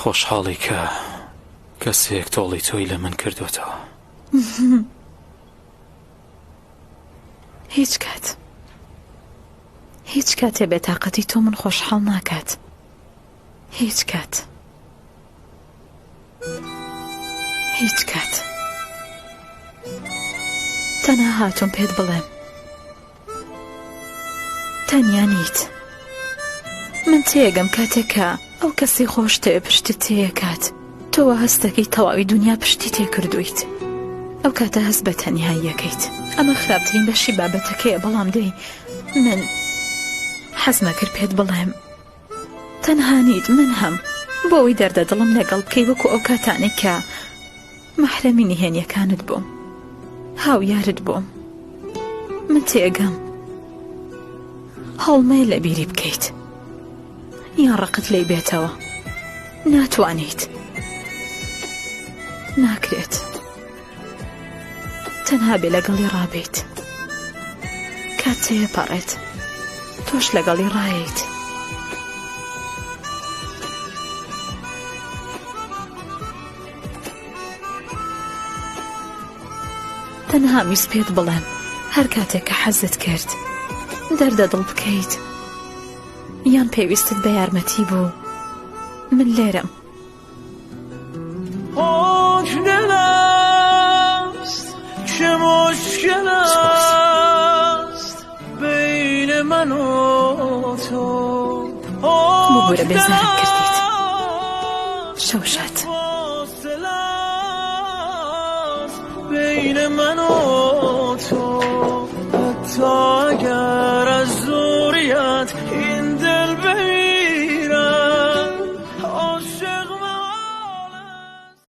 خۆشحاڵی کە کەسێک تۆڵی تۆی لە من کردوێتەوە. هیچ کاتێ بێتاقەتی تۆ من خۆشحاڵ ناکات. هیچ کات تەنها هاتووم پێت بڵێم تەنیا نیت. من تێگەم کاتێکە ئەو کەسی خۆش تێ پشتت تێکات تۆوە هەستەکەی تەواوی دنیا پشتی تێ کردویت. ئەو کاتە هەست بە تەنیاییەکەیت. ئەمە خراپترین بەشی بابەتەکەیە. بەڵام دەی من حەزمە کرد پێت بڵێم تەنها نیت. من هەم بۆ ئەوی دەردەدڵم لەگەڵ بکەی وەکو ئەو کاتانێک کە مەحرەمی نهێنیەکانت بووم، هاویارت بووم. من تێگەم هەڵمەیە لە بیری بکەیت یان ڕقت لێی بێتەوە. ناتوانیت، ناکرێت. تەنها بێ لەگەڵی ڕابێت. کات تێپەڕێت تۆش لەگەڵی ڕاییت. تەنها میس پێت بڵێم هەر کاتێک کە حەزت کرد دەردەدڵ بکەیت یان پێویستت بە یارمەتی بوو، من لێرەم. مشکل است چه مشکل است بین من و تو. ببوورە بێزارم کردیت. شەو شاد. بین من و